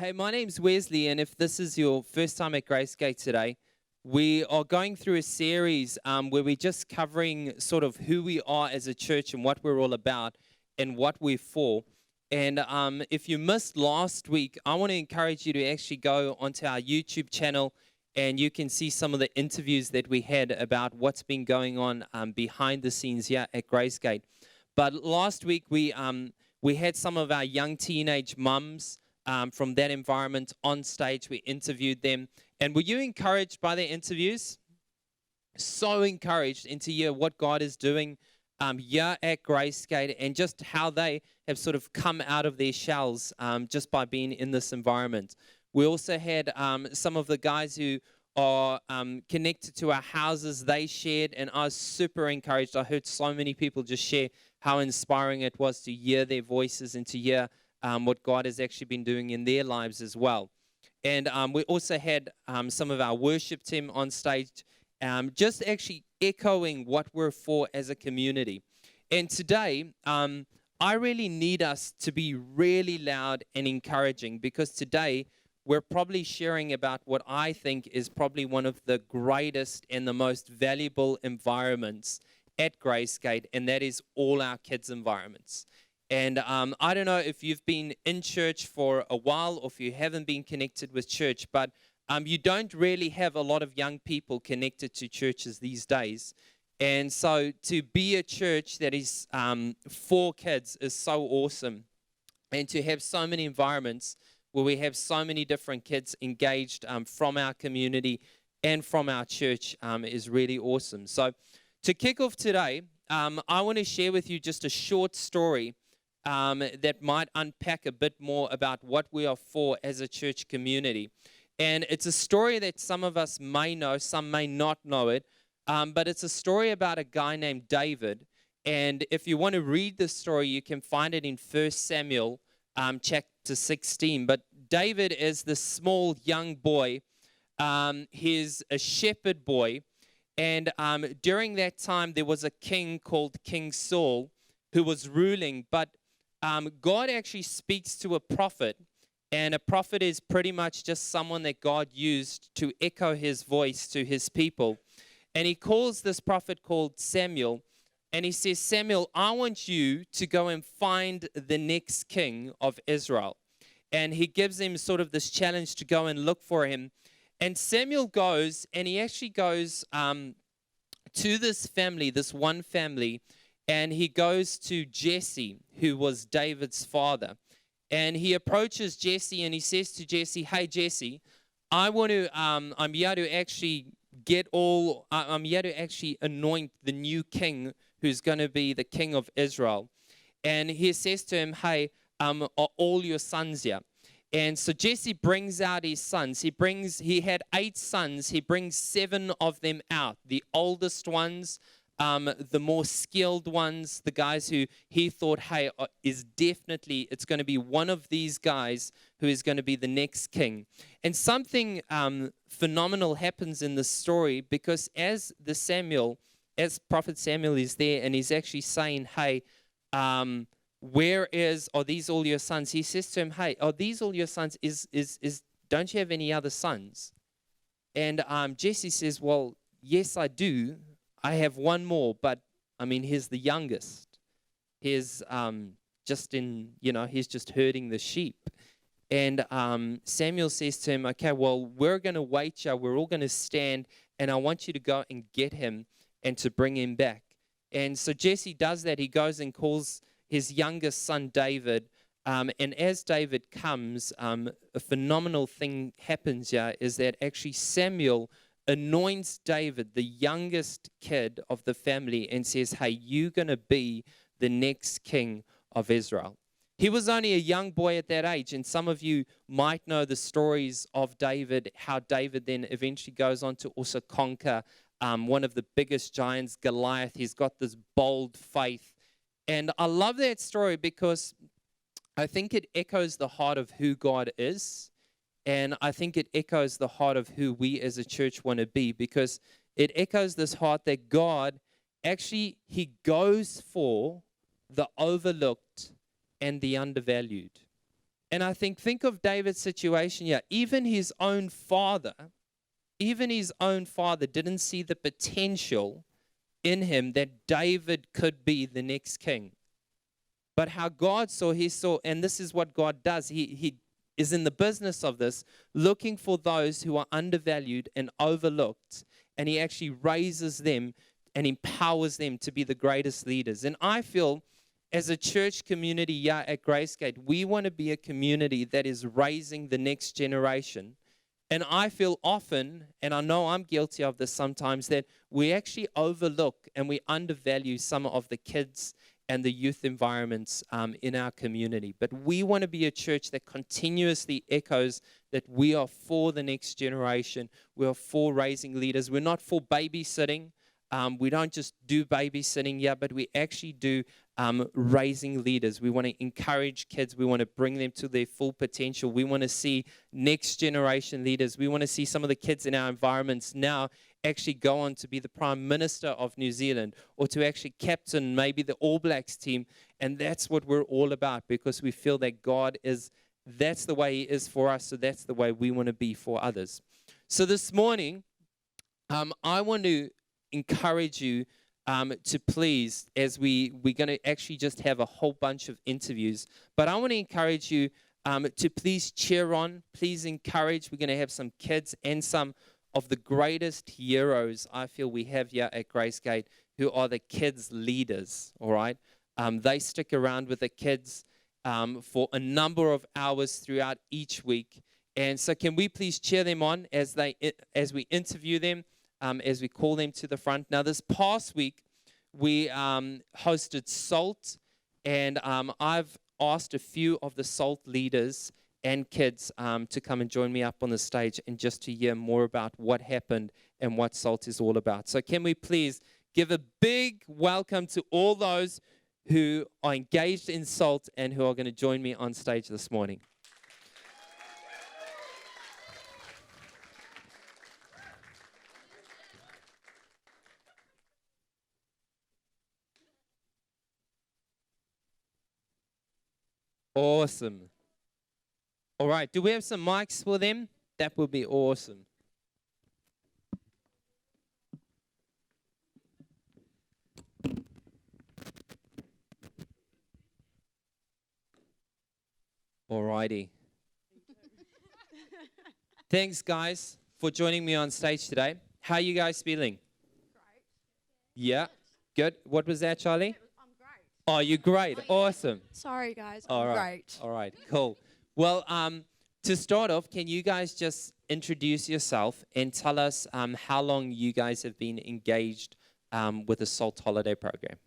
Hey, my name's Wesley, and if this is your first time at Gracegate today, we are going through a series where we're just covering sort of who we are as a church and what we're all about and what we're for. And if you missed last week, I want to encourage you to actually go onto our YouTube channel and you can see some of the interviews that we had about what's been going on behind the scenes here at Gracegate. But last week, we had some of our young teenage mums from that environment on stage. We interviewed them. And were you encouraged by their interviews? So encouraged into hear what God is doing here at Gracegate and just how they have sort of come out of their shells just by being in this environment. We also had some of the guys who are connected to our houses. They shared, and I was super encouraged. I heard so many people just share how inspiring it was to hear their voices and to hear what God has actually been doing in their lives as well. And we also had some of our worship team on stage, just actually echoing what we're for as a community. And today, I really need us to be really loud and encouraging, because today we're probably sharing about what I think is probably one of the greatest and the most valuable environments at Gracegate, and that is all our kids' environments. And I don't know if you've been in church for a while or if you haven't been connected with church, but you don't really have a lot of young people connected to churches these days. And so to be a church that is for kids is so awesome. And to have so many environments where we have so many different kids engaged from our community and from our church is really awesome. So to kick off today, I want to share with you just a short story that might unpack a bit more about what we are for as a church community. And it's a story that some of us may know, some may not know it, but it's a story about a guy named David. And if you want to read the story, you can find it in 1 Samuel chapter 16. But David is this small young boy. He's a shepherd boy. And during that time, there was a king called King Saul who was ruling. But God actually speaks to a prophet, and a prophet is pretty much just someone that God used to echo his voice to his people. And he calls this prophet called Samuel, and he says, Samuel, I want you to go and find the next king of Israel. And he gives him sort of this challenge to go and look for him. And Samuel goes, and he actually goes to this family, this one family, and he goes to Jesse, who was David's father. And he approaches Jesse and he says to Jesse, hey, Jesse, I'm here to actually anoint the new king who's going to be the king of Israel. And he says to him, hey, are all your sons here? And so Jesse brings out his sons. He had 8 sons. He brings 7 of them out. The oldest ones, the more skilled ones, the guys who he thought, hey, it's going to be one of these guys who is going to be the next king. And something phenomenal happens in this story, because as Prophet Samuel is there and he's actually saying, hey, are these all your sons? He says to him, hey, are these all your sons? Don't you have any other sons? And Jesse says, well, yes, I do. I have one more, but he's the youngest. He's he's just herding the sheep. And Samuel says to him, okay, well, we're going to wait here. We're all going to stand, and I want you to go and get him and to bring him back. And so Jesse does that. He goes and calls his youngest son, David. And as David comes, a phenomenal thing happens here, is that actually Samuel anoints David, the youngest kid of the family, and says, hey, you're going to be the next king of Israel. He was only a young boy at that age, and some of you might know the stories of David, how David then eventually goes on to also conquer one of the biggest giants, Goliath. He's got this bold faith. And I love that story because I think it echoes the heart of who God is. And I think it echoes the heart of who we as a church want to be, because it echoes this heart that God actually, he goes for the overlooked and the undervalued. And I think of David's situation here. Even his own father didn't see the potential in him that David could be the next king. But how God saw, he saw, and this is what God does. He is in the business of this, looking for those who are undervalued and overlooked, and he actually raises them and empowers them to be the greatest leaders. And I feel as a church community here at Gracegate, we want to be a community that is raising the next generation. And I feel often, and I know I'm guilty of this sometimes, that we actually overlook and we undervalue some of the kids and the youth environments in our community. But we want to be a church that continuously echoes that we are for the next generation. We are for raising leaders. We're not for babysitting. We don't just do babysitting here, but we actually do raising leaders. We want to encourage kids. We want to bring them to their full potential. We want to see next generation leaders. We want to see some of the kids in our environments now actually go on to be the Prime Minister of New Zealand or to actually captain maybe the All Blacks team. And that's what we're all about, because we feel that God is, that's the way He is for us, so that's the way we want to be for others. So this morning, I want to encourage you to please, as we're going to actually just have a whole bunch of interviews, but I want to encourage you to please cheer on, please encourage. We're going to have some kids and some of the greatest heroes I feel we have here at Gracegate, who are the kids' leaders, all right? They stick around with the kids for a number of hours throughout each week. And so can we please cheer them on as we interview them, as we call them to the front. Now, this past week, we hosted SALT, and I've asked a few of the SALT leaders and kids to come and join me up on the stage and just to hear more about what happened and what SALT is all about. So can we please give a big welcome to all those who are engaged in SALT and who are going to join me on stage this morning. Awesome. All right, do we have some mics for them? That would be awesome. All righty. Thanks, guys, for joining me on stage today. How are you guys feeling? Great. Yeah, good. What was that, Charlie? I'm great. Oh, you're great. Awesome. Sorry, guys. All I'm right. great. All right, cool. Well, to start off, can you guys just introduce yourself and tell us how long you guys have been engaged with the SALT holiday program?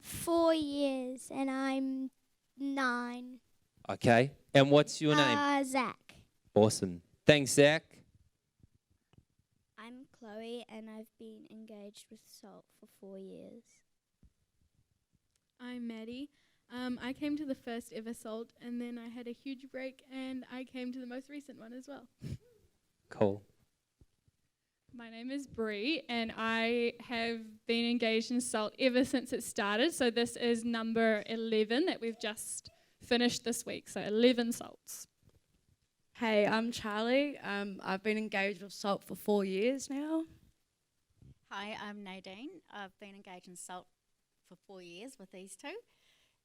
4 years, and I'm 9. Okay. And what's your name? Zach. Awesome. Thanks, Zach. I'm Chloe, and I've been engaged with SALT for 4 years. I'm Maddie. I came to the first ever SALT, and then I had a huge break, and I came to the most recent one as well. Cool. My name is Bree, and I have been engaged in SALT ever since it started. So this is number 11 that we've just finished this week. So 11 SALTs. Hey, I'm Charlie. I've been engaged with SALT for 4 years now. Hi, I'm Nadine. I've been engaged in SALT for 4 years with these two,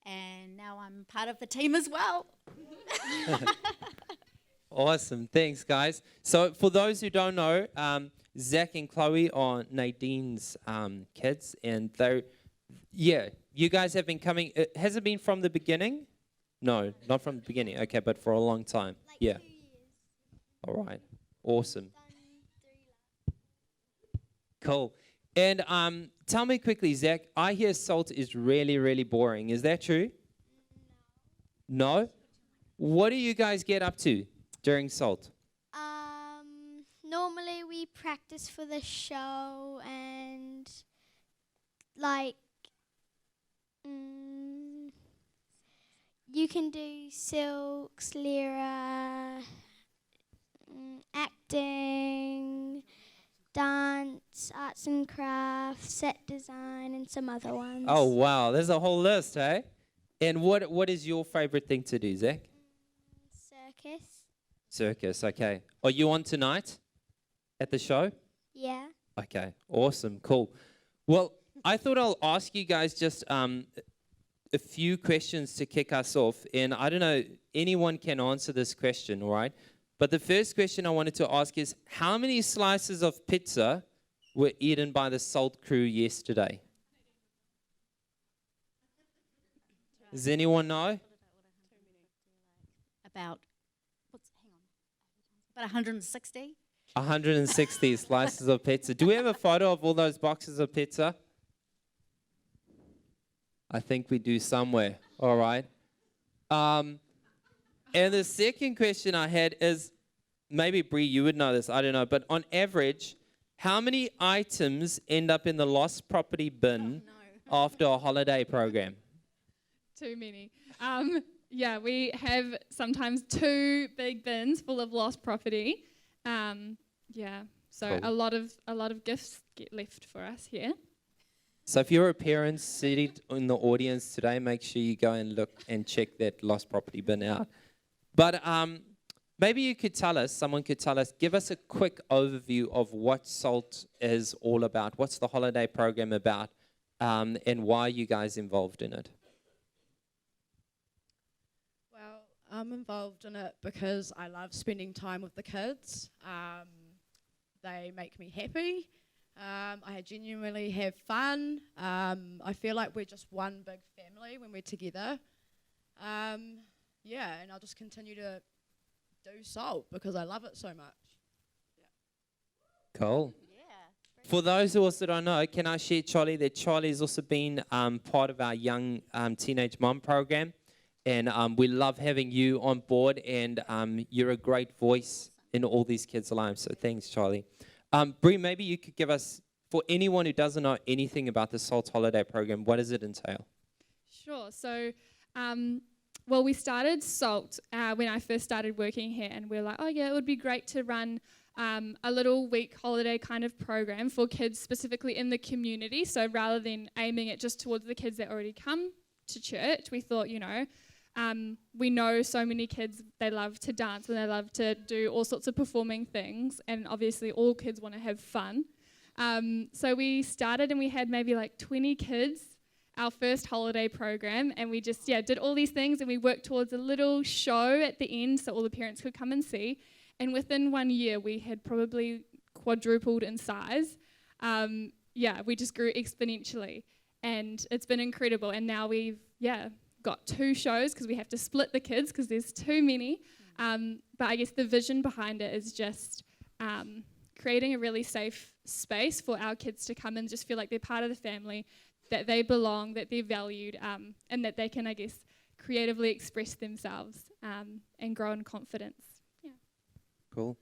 and now I'm part of the team as well. Awesome. Thanks, guys. So for those who don't know, Zach and Chloe are Nadine's kids, and you guys have been coming. Has it been from the beginning? No, not from the beginning. Okay, but for a long time. Like 2 years. All right. Awesome. Cool. And tell me quickly, Zach, I hear SALT is really, really boring. Is that true? No? What do you guys get up to during SALT? Normally we practice for the show, and like you can do silks, lyra, acting, dance, arts and crafts, set design, and some other ones. Oh, wow. There's a whole list, hey? And what is your favorite thing to do, Zach? Circus. Circus, okay. Are you on tonight at the show? Yeah. Okay, awesome, cool. Well, I thought I'll ask you guys just a few questions to kick us off. And I don't know, anyone can answer this question, all right? But the first question I wanted to ask is, how many slices of pizza were eaten by the Salt crew yesterday? Does anyone know? About, about 160. 160 slices of pizza. Do we have a photo of all those boxes of pizza? I think we do somewhere. All right. And the second question I had is, maybe Bree, you would know this, I don't know, but on average, how many items end up in the lost property bin after a holiday program? Too many. Yeah, we have sometimes 2 big bins full of lost property. Yeah, so Cool. a lot of gifts get left for us here. So if you're a parent seated in the audience today, make sure you go and look and check that lost property bin out. But maybe you could tell us, someone could tell us, give us a quick overview of what SALT is all about. What's the holiday program about, and why are you guys involved in it? Well, I'm involved in it because I love spending time with the kids. They make me happy. I genuinely have fun. I feel like we're just one big family when we're together. Yeah, and I'll just continue to do SALT because I love it so much. Cool. Yeah. For those who also don't know, can I share, Charlie, that Charlie's also been part of our young teenage mom program. And we love having you on board, and you're a great voice in all these kids' lives. So thanks, Charlie. Bree, maybe you could give us, for anyone who doesn't know anything about the SALT holiday program, what does it entail? Sure. So, well, we started SALT when I first started working here, and we were like, oh yeah, it would be great to run a little week holiday kind of program for kids specifically in the community. So rather than aiming it just towards the kids that already come to church, we thought, we know so many kids, they love to dance and they love to do all sorts of performing things, and obviously all kids want to have fun. So we started and we had maybe like 20 kids, our first holiday program, and we just did all these things, and we worked towards a little show at the end so all the parents could come and see. And within 1 year we had probably quadrupled in size. We just grew exponentially, and it's been incredible. And now we've got 2 shows because we have to split the kids because there's too many. But I guess the vision behind it is just creating a really safe space for our kids to come and just feel like they're part of the family, that they belong, that they're valued, and that they can, I guess, creatively express themselves and grow in confidence. Yeah. Cool.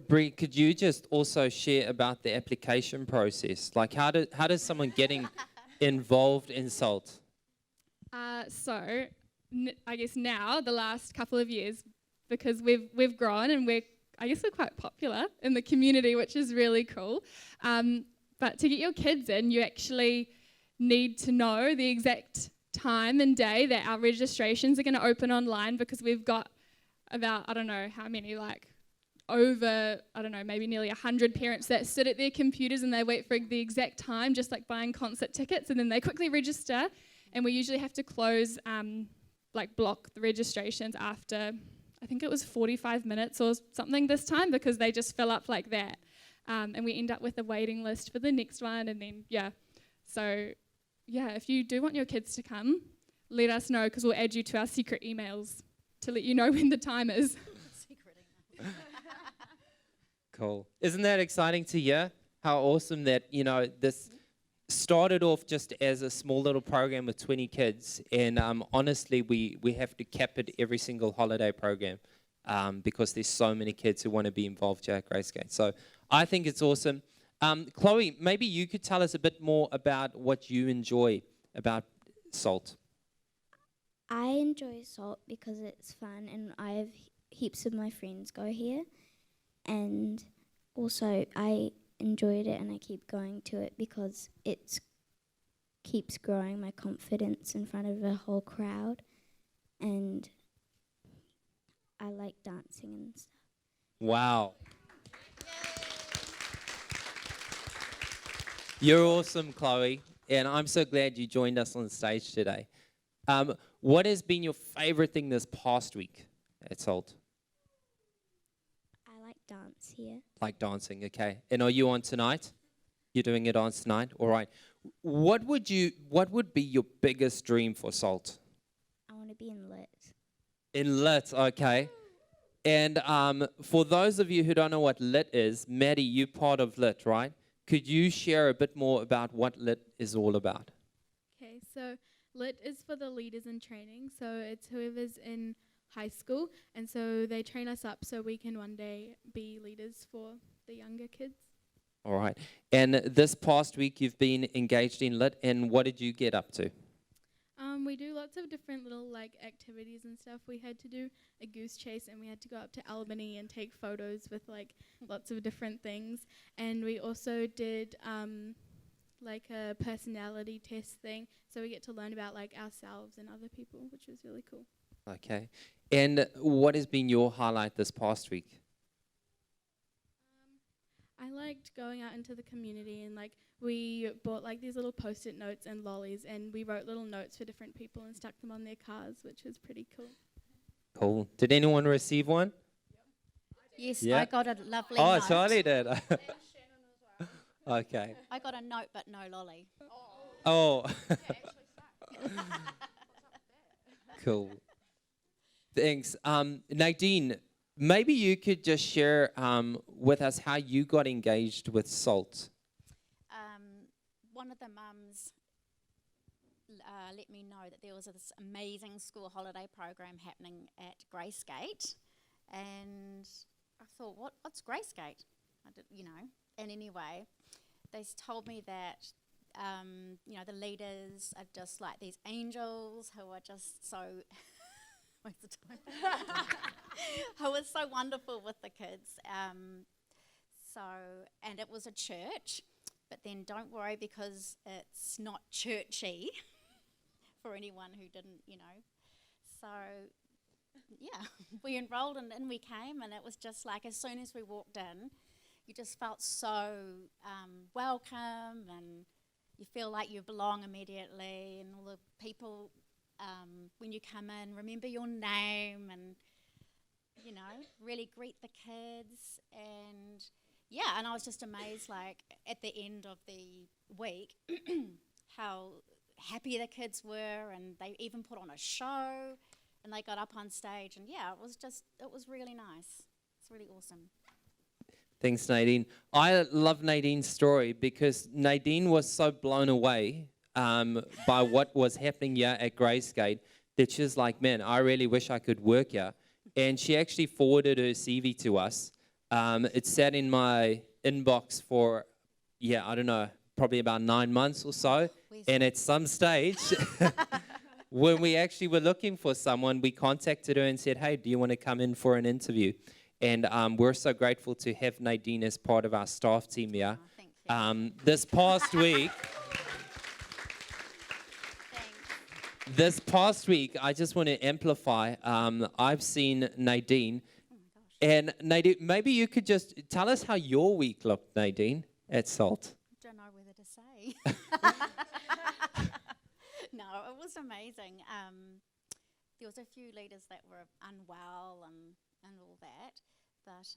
Bree, could you just also share about the application process? Like, how does someone getting involved in SALT? I guess now, the last couple of years, because we've grown and we're quite popular in the community, which is really cool. But to get your kids in, you actually need to know the exact time and day that our registrations are going to open online, because we've got about, I don't know how many, like over, I don't know, maybe nearly 100 parents that sit at their computers and they wait for the exact time, just like buying concert tickets, and then they quickly register. And we usually have to close, block the registrations after, I think it was 45 minutes or something this time, because they just fill up like that. And we end up with a waiting list for the next one, and then, So, if you do want your kids to come, let us know, because we'll add you to our secret emails to let you know when the time is. Secret email. Cool. Isn't that exciting to hear? How awesome that, this started off just as a small little program with 20 kids, and honestly, we have to cap it every single holiday program because there's so many kids who want to be involved here at Gracegate. So I think it's awesome. Chloe, maybe you could tell us a bit more about what you enjoy about SALT. I enjoy SALT because it's fun, and I have heaps of my friends go here. And also I enjoyed it and I keep going to it because it keeps growing my confidence in front of a whole crowd, and I like dancing and stuff. Wow. You're awesome, Chloe, and I'm so glad you joined us on stage today. What has been your favorite thing this past week at Salt? I like dance here. Like dancing, okay. And are you on tonight? You're doing a dance tonight? All right. What would be your biggest dream for Salt? I want to be in lit. In lit, okay. And for those of you who don't know what lit is, Maddie, you're part of lit, right? Could you share a bit more about what lit is all about? Okay, so lit is for the leaders in training. So it's whoever's in high school, and so they train us up so we can one day be leaders for the younger kids. All right. And this past week you've been engaged in lit, and what did you get up to? We do lots of different little activities and stuff. We had to do a goose chase, and we had to go up to Albany and take photos with lots of different things. And we also did a personality test thing, so we get to learn about ourselves and other people, which was really cool. Okay. And what has been your highlight this past week? I liked going out into the community, and we bought these little post-it notes and lollies, and we wrote little notes for different people and stuck them on their cars, which was pretty cool. Cool. Did anyone receive one? Yes, Yeah. I got a lovely Oh, note. Charlie did. Okay. I got a note, but no lolly. Oh. Cool. Thanks. Nadine, maybe you could just share with us how you got engaged with SALT. One of the mums let me know that there was this amazing school holiday program happening at Gracegate, and I thought, what's Gracegate? And anyway, they told me that the leaders are just like these angels who are just so waste of time. Who was so wonderful with the kids. And it was a church, but then don't worry because it's not churchy for anyone who didn't, So, yeah, we enrolled and in we came, and it was just as soon as we walked in, you just felt so welcome, and you feel like you belong immediately, and all the people, when you come in, remember your name and, really greet the kids. And, and I was just amazed, at the end of the week, how happy the kids were, and they even put on a show, and they got up on stage, and, it was really nice. It's really awesome. Thanks, Nadine. I love Nadine's story because Nadine was so blown away by what was happening here at Gracegate that she was like, man, I really wish I could work here. And she actually forwarded her CV to us. It sat in my inbox for, I don't know, probably about 9 months or so. And at some stage, when we actually were looking for someone, we contacted her and said, hey, do you want to come in for an interview? And we're so grateful to have Nadine as part of our staff team here. Oh, thank you. This past week, this past week, I just want to amplify. I've seen Nadine. Oh my gosh. And Nadine, maybe you could just tell us how your week looked, Nadine, at SALT. Don't know whether to say. No, it was amazing. There was a few leaders that were unwell and all that. But,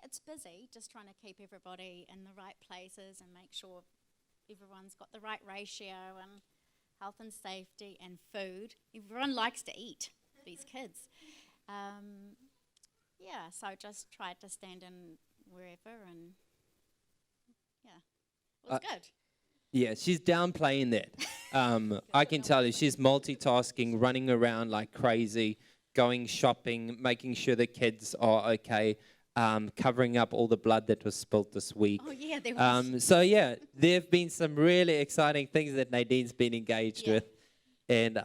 it's busy, just trying to keep everybody in the right places and make sure everyone's got the right ratio and health and safety and food. Everyone likes to eat, these kids. So I just tried to stand in wherever, and, it was good. Yeah, she's downplaying that. I can tell you, she's multitasking, running around like crazy, going shopping, making sure the kids are okay, covering up all the blood that was spilt this week. Oh, yeah, there was. There have been some really exciting things that Nadine's been engaged with. And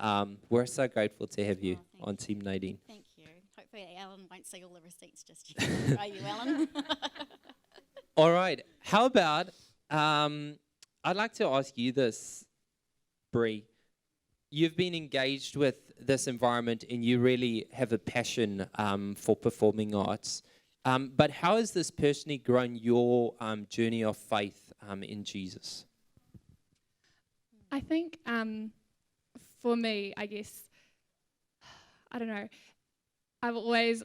we're so grateful to have you on Team Nadine. Thank you. Hopefully Alan won't see all the receipts just yet. Are you, Alan? All right. How about, I'd like to ask you this, Bree. You've been engaged with this environment and you really have a passion for performing arts. But how has this personally grown your journey of faith in Jesus? I think for me, I guess, I don't know, I've always,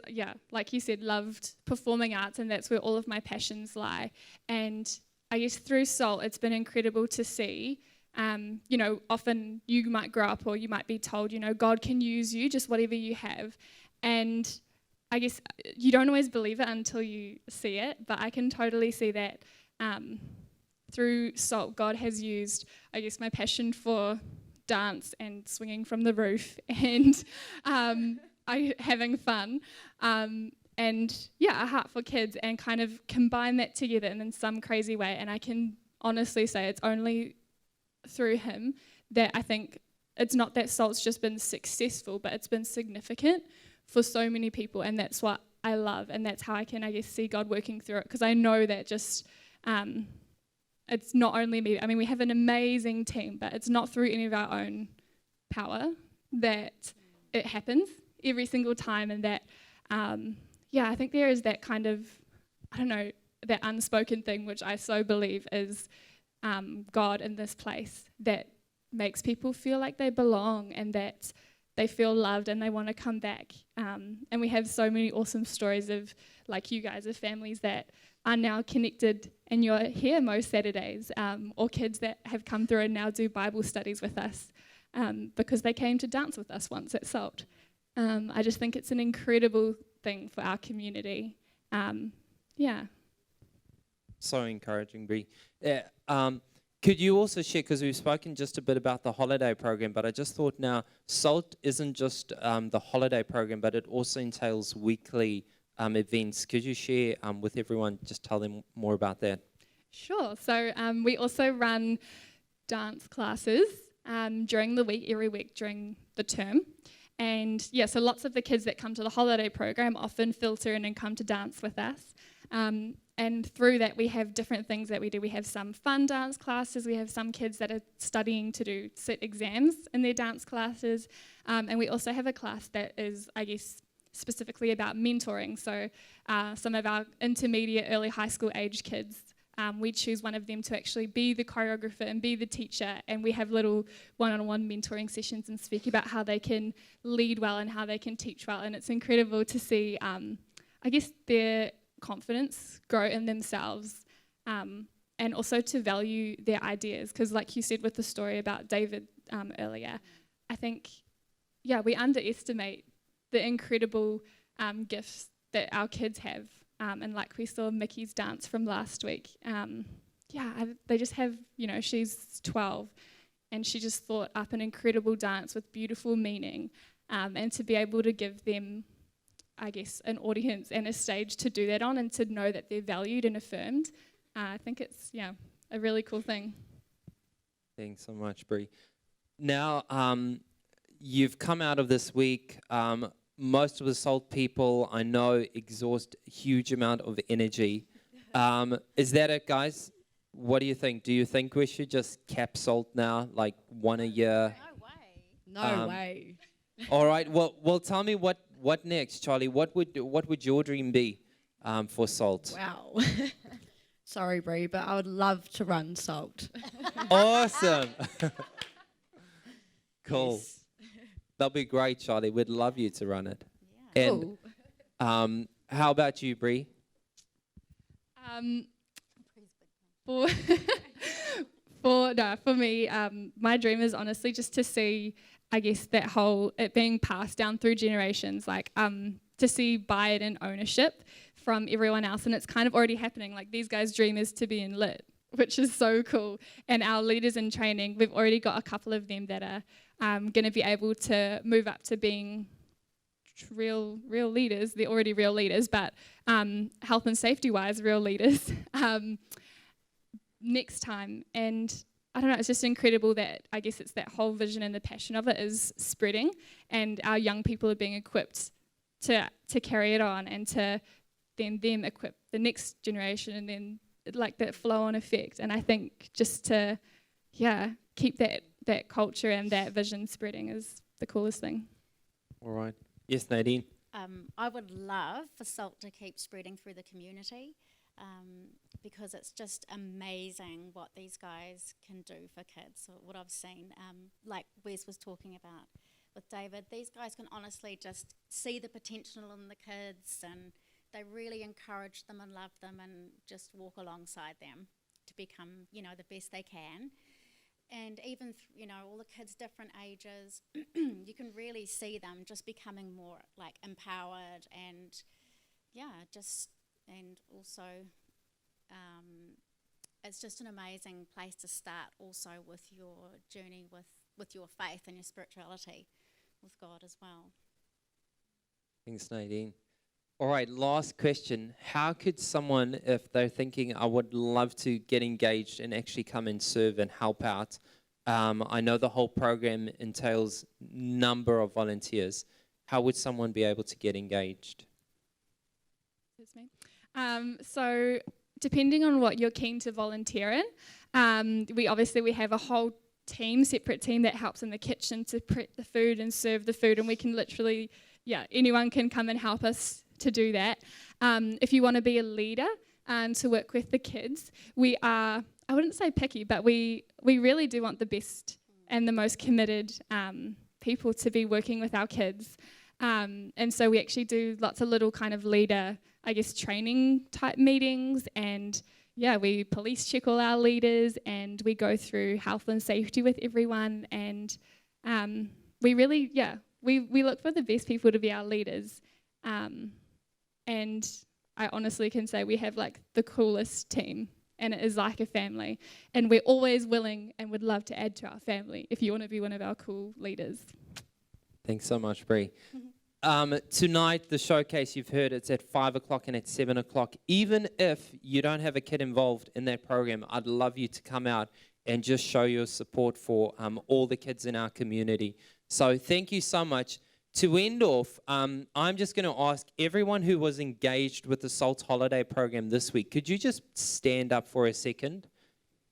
like you said, loved performing arts, and that's where all of my passions lie. And I guess through SALT, it's been incredible to see, often you might grow up or you might be told, God can use you, just whatever you have. And I guess you don't always believe it until you see it, but I can totally see that through SALT, God has used, I guess, my passion for dance and swinging from the roof and having fun, and a heart for kids, and kind of combine that together in some crazy way. And I can honestly say it's only through him that I think it's not that SALT's just been successful, but it's been significant for so many people, and that's what I love, and that's how I can, I guess, see God working through it, because I know that just it's not only me. I mean, we have an amazing team, but it's not through any of our own power that it happens every single time. And that, I think there is that kind of, that unspoken thing, which I so believe is God in this place, that makes people feel like they belong and that they feel loved and they want to come back. And we have so many awesome stories of, like you guys, of families that are now connected and you're here most Saturdays, or kids that have come through and now do Bible studies with us because they came to dance with us once at SALT. I just think it's an incredible thing for our community. So encouraging, Bree. Could you also share, because we've spoken just a bit about the holiday program, but I just thought now SALT isn't just the holiday program, but it also entails weekly events. Could you share with everyone, just tell them more about that? Sure. So we also run dance classes during the week, every week during the term. And so lots of the kids that come to the holiday program often filter in and come to dance with us. And through that, we have different things that we do. We have some fun dance classes. We have some kids that are studying to sit exams in their dance classes. And we also have a class that is, I guess, specifically about mentoring. So some of our intermediate, early high school age kids, we choose one of them to actually be the choreographer and be the teacher. And we have little one-on-one mentoring sessions and speak about how they can lead well and how they can teach well. And it's incredible to see, I guess, their confidence grow in themselves, and also to value their ideas, because like you said with the story about David earlier, I think we underestimate the incredible gifts that our kids have, and like we saw Mickey's dance from last week, they just have, she's 12 and she just thought up an incredible dance with beautiful meaning, and to be able to give them, I guess, an audience and a stage to do that on, and to know that they're valued and affirmed. I think it's, a really cool thing. Thanks so much, Bree. Now, you've come out of this week. Most of the SALT people, I know, exhaust a huge amount of energy. Is that it, guys? What do you think? Do you think we should just cap SALT now, like one a year? No way. All right. Well, tell me what next, Charlie? What would your dream be for SALT? Wow. Sorry, Bree, but I would love to run SALT. Awesome. Cool. Yes. That'll be great, Charlie. We'd love you to run it. Yeah. And Cool. how about you, Bree? For me, my dream is honestly just to see, I guess, that whole, it being passed down through generations, like to see buy-in and ownership from everyone else. And it's kind of already happening. Like, these guys' dream is to be in lit, which is so cool. And our leaders in training, we've already got a couple of them that are going to be able to move up to being real leaders. They're already real leaders, but health and safety-wise, real leaders next time. And I don't know, it's just incredible that, I guess it's that whole vision and the passion of it is spreading, and our young people are being equipped to carry it on, and to then them equip the next generation, and then like that flow-on effect. And I think just to, keep that culture and that vision spreading is the coolest thing. All right. Yes, Nadine. I would love for SALT to keep spreading through the community, because it's just amazing what these guys can do for kids, or what I've seen. Like Wes was talking about with David, these guys can honestly just see the potential in the kids, and they really encourage them and love them and just walk alongside them to become, the best they can. And even, all the kids, different ages, you can really see them just becoming more like empowered and, and also it's just an amazing place to start also with your journey with your faith and your spirituality with God as well. Thanks, Nadine. All right, last question. How could someone, if they're thinking, I would love to get engaged and actually come and serve and help out? I know the whole program entails number of volunteers. How would someone be able to get engaged? That's me. So depending on what you're keen to volunteer in, we have a whole separate team that helps in the kitchen to prep the food and serve the food, and we can literally, anyone can come and help us to do that. If you want to be a leader and to work with the kids, we are, I wouldn't say picky, but we really do want the best and the most committed people to be working with our kids. And so we actually do lots of little kind of leader, training type meetings, and we police check all our leaders, and we go through health and safety with everyone, and we really, we look for the best people to be our leaders. And I honestly can say we have like the coolest team, and it is like a family, and we're always willing and would love to add to our family if you want to be one of our cool leaders. Thanks so much, Bree. Tonight, the showcase, you've heard, it's at 5 o'clock and at 7 o'clock. Even if you don't have a kid involved in that program, I'd love you to come out and just show your support for all the kids in our community. So thank you so much. To end off, I'm just going to ask everyone who was engaged with the SALT Holiday Program this week, could you just stand up for a second?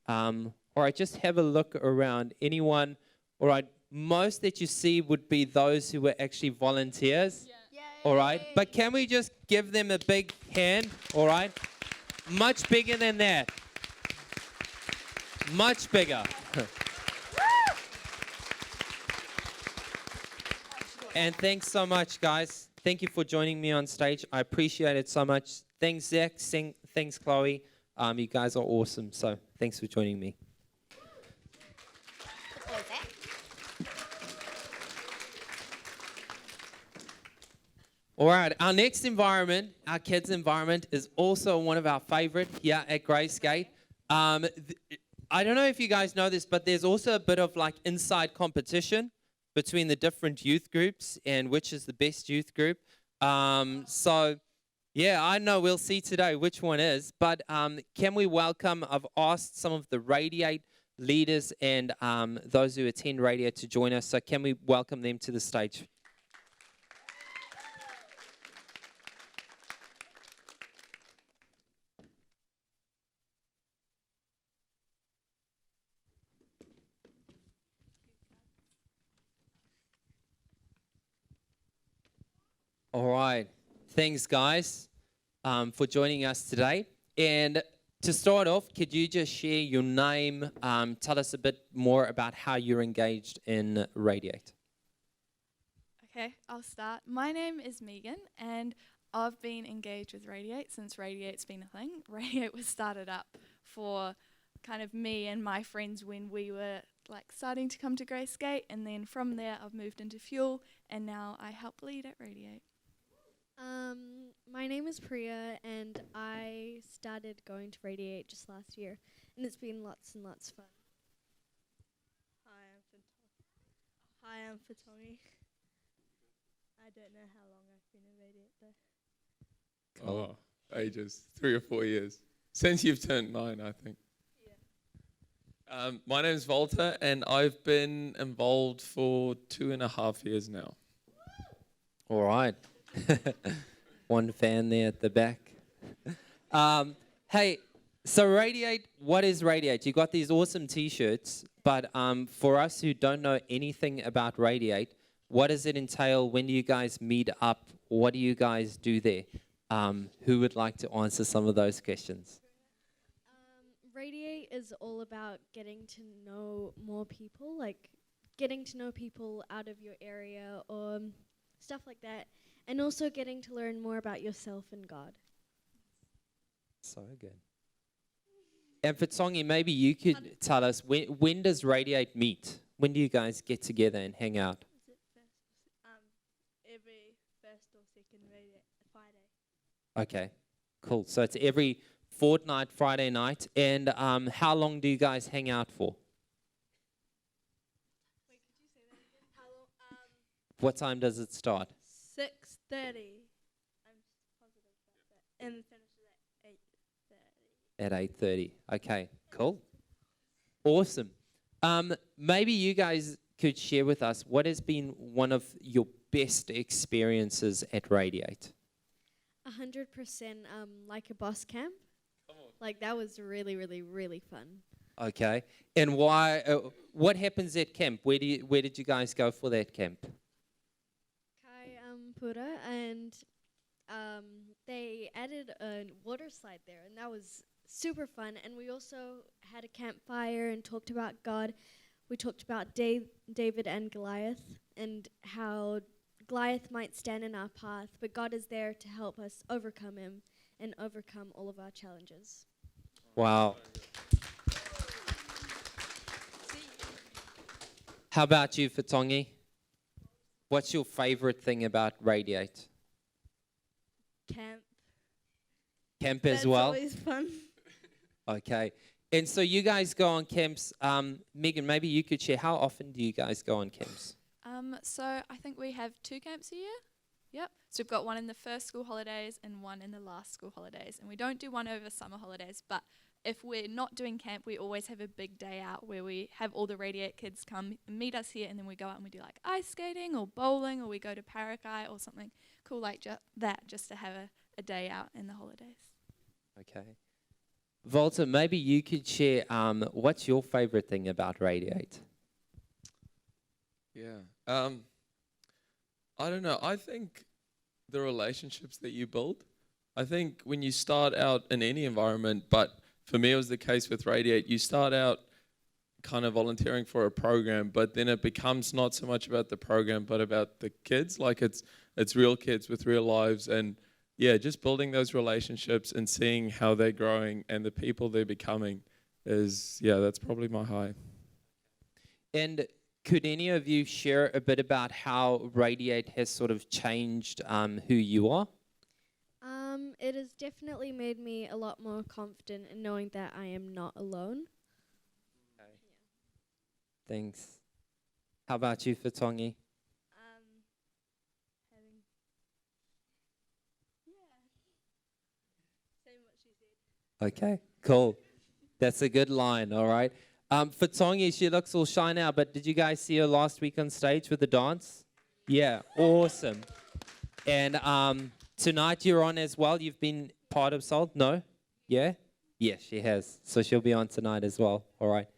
All right, just have a look around. Anyone? All right, most that you see would be those who were actually volunteers. Yeah. All right, but can we just give them a big hand? All right, much bigger than that. Much bigger. And thanks so much, guys. Thank you for joining me on stage. I appreciate it so much. Thanks, Zach. Thanks, Chloe. You guys are awesome. So thanks for joining me. All right, our next environment, our kids' environment, is also one of our favorite here at Gracegate. I don't know if you guys know this, but there's also a bit of like inside competition between the different youth groups and which is the best youth group. So, I know we'll see today which one is, but can we welcome, I've asked some of the Radiate leaders and those who attend Radiate to join us, so can we welcome them to the stage? All right. Thanks, guys, for joining us today. And to start off, could you just share your name, tell us a bit more about how you're engaged in Radiate? Okay, I'll start. My name is Megan, and I've been engaged with Radiate since Radiate's been a thing. Radiate was started up for kind of me and my friends when we were like starting to come to Gracegate, and then from there I've moved into Fuel, and now I help lead at Radiate. My name is Priya, and I started going to Radiate just last year, and it's been lots and lots of fun. Hi, I'm Fatoni. I don't know how long I've been at Radiate though. Oh, ages, 3 or 4 years. Since you've turned 9, I think. Yeah. My name's Volta, and I've been involved for 2.5 years now. All right. One fan there at the back. Hey, So Radiate, what is Radiate? You got these awesome T-shirts, but for us who don't know anything about Radiate, what does it entail? When do you guys meet up? What do you guys do there? Who would like to answer some of those questions? Radiate is all about getting to know more people, like getting to know people out of your area or stuff like that, and also getting to learn more about yourself and God. So good. And for Tongi, maybe you could tell us, when does Radiate meet? When do you guys get together and hang out? Is it every first or second Friday? Okay, cool. So it's every fortnight, Friday night. And how long do you guys hang out for? Wait, could you say that again? How long? What time does it start? 6:30. I'm positive about that. And finishes at 8:30. At 8:30. Okay, cool. Awesome. Maybe you guys could share with us what has been one of your best experiences at Radiate. 100% like a boss camp. Like that was really, really, really fun. Okay. And why? What happens at camp? Where did you guys go for that camp? Kai Pura, and they added a water slide there, and that was super fun. And we also had a campfire and talked about God. We talked about David and Goliath and how Goliath might stand in our path, but God is there to help us overcome him and overcome all of our challenges. Wow. How about you, Fatongi? What's your favorite thing about Radiate? Camp. Camp That's as well? always fun. Okay. And so you guys go on camps. Megan, maybe you could share, how often do you guys go on camps? So I think we have 2 camps a year. Yep. So we've got one in the first school holidays and one in the last school holidays. And we don't do one over summer holidays, but if we're not doing camp, we always have a big day out where we have all the Radiate kids come and meet us here, and then we go out and we do like ice skating or bowling, or we go to Parakai or something cool like that, just to have a day out in the holidays. Okay. Volta, maybe you could share, what's your favorite thing about Radiate? Yeah. I don't know. I think the relationships that you build, I think when you start out in any environment, but for me it was the case with Radiate, you start out kind of volunteering for a program, but then it becomes not so much about the program, but about the kids. Like it's real kids with real lives, and yeah, just building those relationships and seeing how they're growing and the people they're becoming is, yeah, that's probably my high. And could any of you share a bit about how Radiate has sort of changed who you are? It has definitely made me a lot more confident in knowing that I am not alone. Okay. Yeah. Thanks. How about you, Fatongi? Same what she said. Okay, cool. That's a good line, all right. Fatongi, she looks all shy now, but did you guys see her last week on stage with the dance? Yeah, awesome. And tonight you're on as well. You've been part of Salt? No? Yeah? Yes, she has. So she'll be on tonight as well. All right.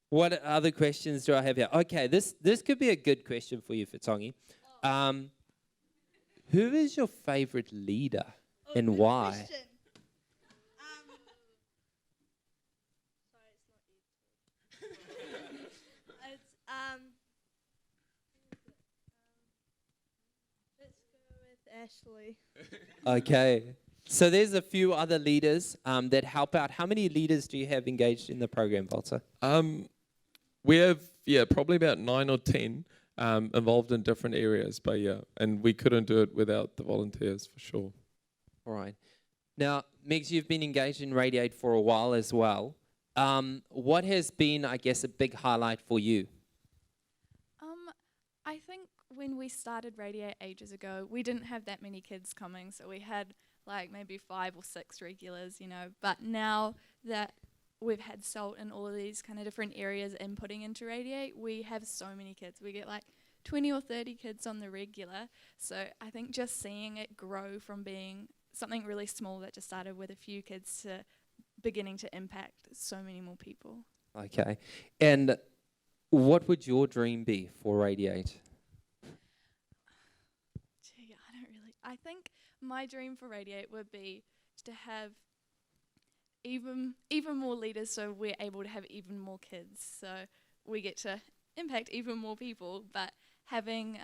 What other questions do I have here? Okay, this could be a good question for you, Fatongi. Who is your favorite leader and why? Question. Sorry, it's not you. Let's go with Ashley. Okay. So there's a few other leaders that help out. How many leaders do you have engaged in the program, Volta? We have, probably about 9 or 10 involved in different areas, but yeah, and we couldn't do it without the volunteers for sure. All right. Now, Megs, you've been engaged in Radiate for a while as well. What has been, I guess, a big highlight for you? I think when we started Radiate ages ago, we didn't have that many kids coming, so we had like maybe 5 or 6 regulars, but now that we've had Salt in all of these kind of different areas inputting into Radiate, we have so many kids. We get like 20 or 30 kids on the regular, so I think just seeing it grow from being something really small that just started with a few kids to beginning to impact so many more people. Okay. And what would your dream be for Radiate? Gee, I think my dream for Radiate would be to have even more leaders, so we're able to have even more kids, so we get to impact even more people, but having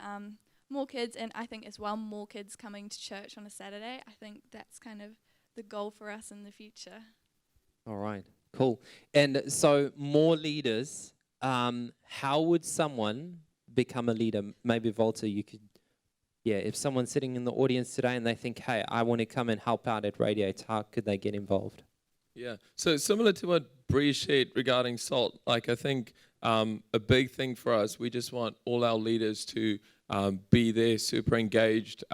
more kids, and I think as well more kids coming to church on a Saturday. I think that's kind of the goal for us in the future. All right, cool. And so more leaders, how would someone become a leader? Maybe Volta, you could, if someone's sitting in the audience today and they think, hey, I want to come and help out at Radiate, how could they get involved? Yeah, so similar to what Bree shared regarding SALT, like I think a big thing for us, we just want all our leaders to be there, super engaged,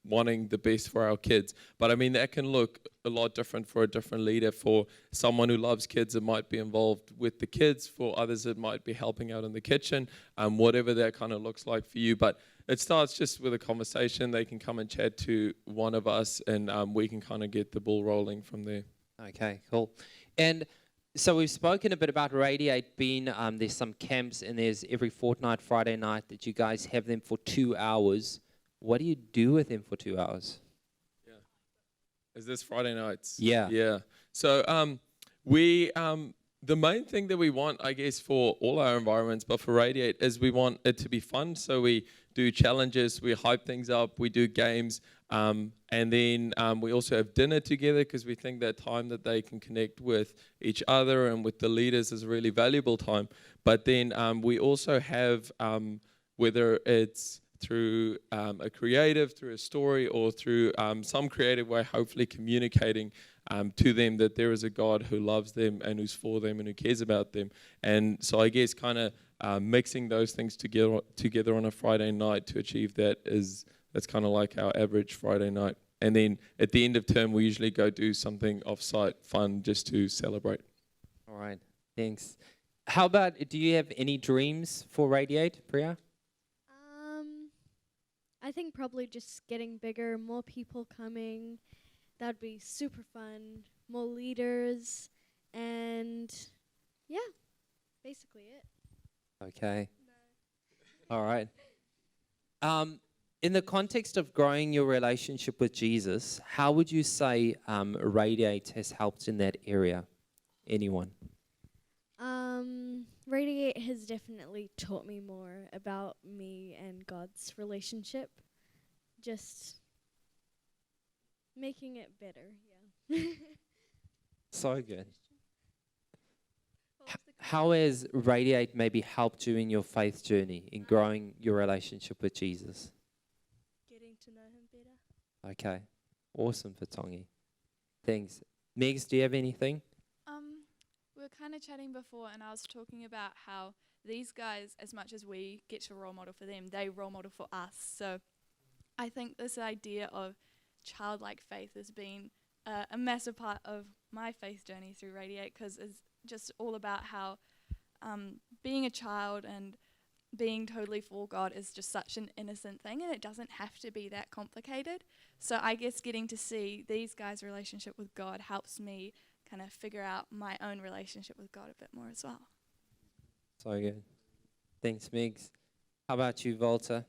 wanting the best for our kids. But I mean, that can look a lot different for a different leader. For someone who loves kids, it might be involved with the kids. For others, it might be helping out in the kitchen, whatever that kind of looks like for you. But it starts just with a conversation. They can come and chat to one of us, and we can kind of get the ball rolling from there. Okay, cool. And so we've spoken a bit about Radiate being, there's some camps and there's every fortnight, Friday night, that you guys have them for 2 hours. What do you do with them for 2 hours? Yeah. Is this Friday nights? Yeah. Yeah. So we, the main thing that we want, I guess, for all our environments, but for Radiate, is we want it to be fun. So we do challenges, we hype things up, we do games, and then we also have dinner together, because we think that time that they can connect with each other and with the leaders is a really valuable time. But then we also have, whether it's through a creative, through a story, or through some creative way, hopefully communicating to them that there is a God who loves them and who's for them and who cares about them. And so I guess kind of mixing those things together on a Friday night to achieve that's kind of like our average Friday night. And then at the end of term, we usually go do something off-site fun just to celebrate. All right, thanks. How about, do you have any dreams for Radiate, Priya? I think probably just getting bigger, more people coming. That'd be super fun. More leaders, and yeah, basically it. Okay. No. All right. In the context of growing your relationship with Jesus, how would you say Radiate has helped in that area? Anyone? Radiate has definitely taught me more about me and God's relationship. Just making it better, yeah. So good. How has Radiate maybe helped you in your faith journey, in growing your relationship with Jesus? Getting to know him better. Okay. Awesome for Tongi. Thanks. Megs, do you have anything? We were kind of chatting before, and I was talking about how these guys, as much as we get to role model for them, they role model for us. So I think this idea of childlike faith has been a massive part of my faith journey through Radiate, because it's just all about how being a child and being totally for God is just such an innocent thing, and it doesn't have to be that complicated. So I guess getting to see these guys' relationship with God helps me kind of figure out my own relationship with God a bit more as well. So good. Thanks, Megs. How about you, Volta?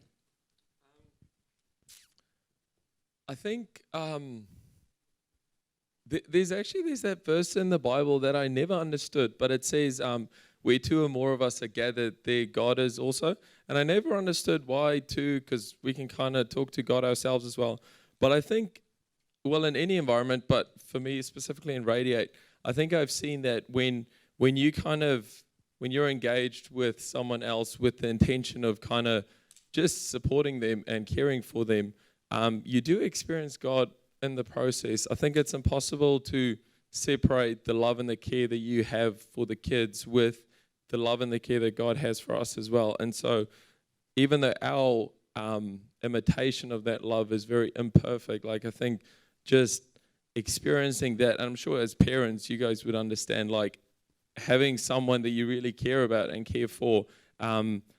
I think there's that verse in the Bible that I never understood, but it says, where two or more of us are gathered, there God is also. And I never understood why two, because we can kind of talk to God ourselves as well. But I think, well, in any environment, but for me specifically in Radiate, I think I've seen that when you're engaged with someone else with the intention of kind of just supporting them and caring for them, you do experience God in the process. I think it's impossible to separate the love and the care that you have for the kids with the love and the care that God has for us as well. And so even though our imitation of that love is very imperfect, like I think just experiencing that, and I'm sure as parents you guys would understand, like having someone that you really care about and care for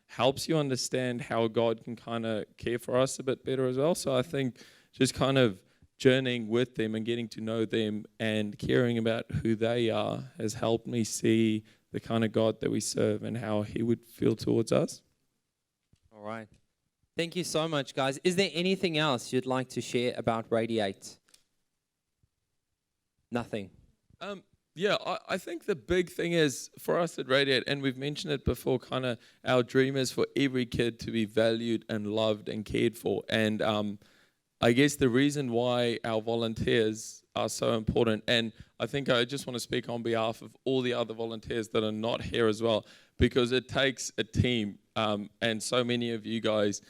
helps you understand how God can kind of care for us a bit better as well. So I think just kind of journeying with them and getting to know them and caring about who they are has helped me see the kind of God that we serve and how he would feel towards us. All right. Thank you so much, guys. Is there anything else you'd like to share about Radiate? Nothing. Yeah, I think the big thing is for us at Radiate, and we've mentioned it before, kind of our dream is for every kid to be valued and loved and cared for. And I guess the reason why our volunteers are so important, and I think I just want to speak on behalf of all the other volunteers that are not here as well, because it takes a team, and so many of you guys,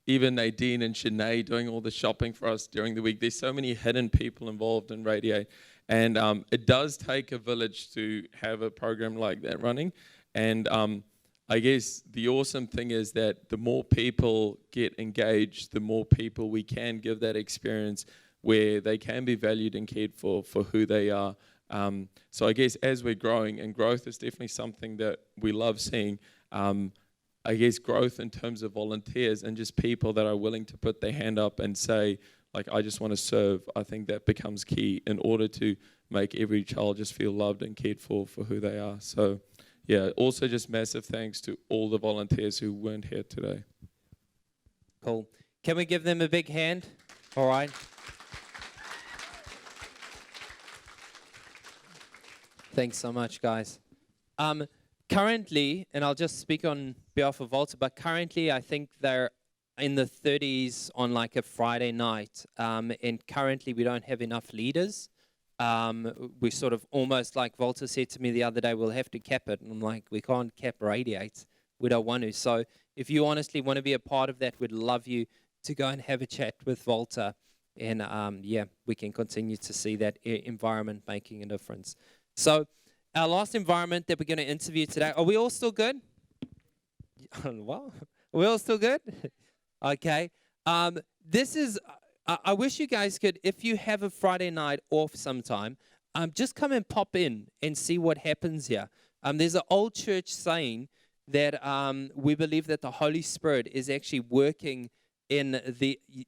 even Nadine and Shanae doing all the shopping for us during the week. There's so many hidden people involved in Radiate, and it does take a village to have a program like that running. And I guess the awesome thing is that the more people get engaged, the more people we can give that experience where they can be valued and cared for who they are. So I guess as we're growing, and growth is definitely something that we love seeing, I guess growth in terms of volunteers and just people that are willing to put their hand up and say, like, I just want to serve, I think that becomes key in order to make every child just feel loved and cared for who they are. So, yeah, also just massive thanks to all the volunteers who weren't here today. Cool. Can we give them a big hand? All right. Thanks so much, guys. Currently, and I'll just speak on behalf of Volta, but currently I think they're in the 30s on like a Friday night, and currently we don't have enough leaders. We sort of almost, like Volta said to me the other day, we'll have to cap it. And I'm like, we can't cap Radiate. We don't want to. So if you honestly want to be a part of that, we'd love you to go and have a chat with Volta. And yeah, we can continue to see that environment making a difference. So our last environment that we're going to interview today, are we all still good? Well, are we all still good? Okay. This is, I wish you guys could, if you have a Friday night off sometime, just come and pop in and see what happens here. There's an old church saying that we believe that the Holy Spirit is actually working in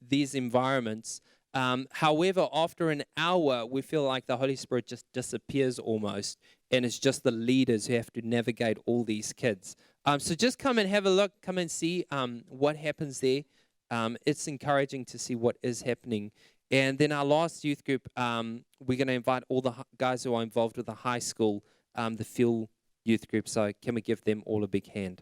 these environments. However, after an hour, we feel like the Holy Spirit just disappears almost, and it's just the leaders who have to navigate all these kids. So just come and have a look, come and see what happens there. It's encouraging to see what is happening. And then our last youth group, we're going to invite all the guys who are involved with the high school, the Fuel youth group. So can we give them all a big hand?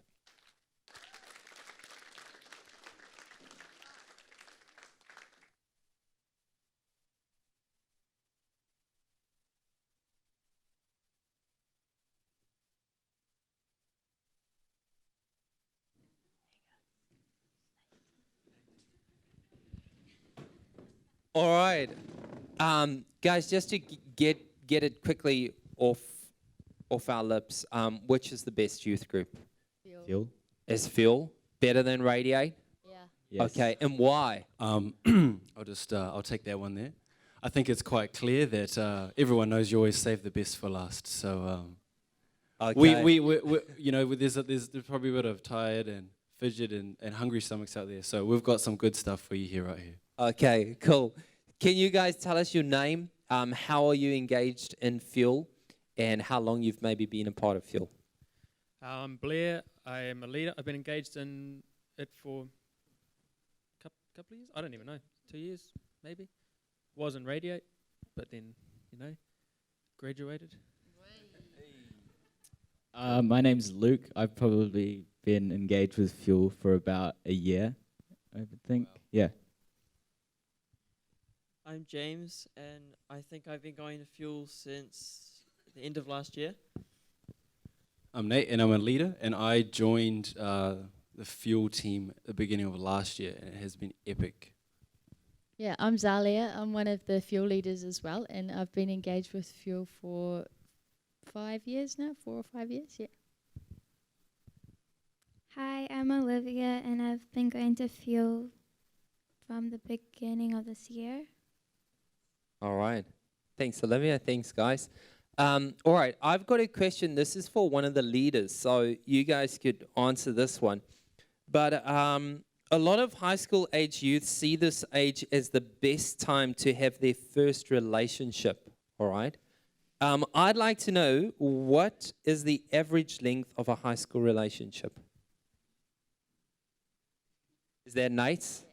All right, guys, just to get it quickly off our lips, which is the best youth group? Fuel. Is Fuel better than Radiate? Yeah. Yes. Okay, and why? I'll take that one there. I think it's quite clear that everyone knows you always save the best for last. So Okay. we you know, there's probably a bit of tired and fidget and hungry stomachs out there. So we've got some good stuff for you here, right here. Okay, cool. Can you guys tell us your name? How are you engaged in Fuel, and how long you've maybe been a part of Fuel? I'm Blair. I am a leader. I've been engaged in it for a couple of years. I don't even know. 2 years, maybe. Was in Radiate, but then, graduated. My name's Luke. I've probably been engaged with Fuel for about a year, I would think. Wow. Yeah. I'm James, and I think I've been going to Fuel since the end of last year. I'm Nate, and I'm a leader, and I joined the Fuel team at the beginning of last year, and it has been epic. Yeah, I'm Zalia. I'm one of the Fuel leaders as well, and I've been engaged with Fuel for 5 years now, 4 or 5 years, yeah. Hi, I'm Olivia, and I've been going to Fuel from the beginning of this year. All right. Thanks, Olivia. Thanks, guys. All right, I've got a question. This is for one of the leaders, so you guys could answer this one. But a lot of high school age youth see this age as the best time to have their first relationship, all right? I'd like to know, what is the average length of a high school relationship? Is that Nate?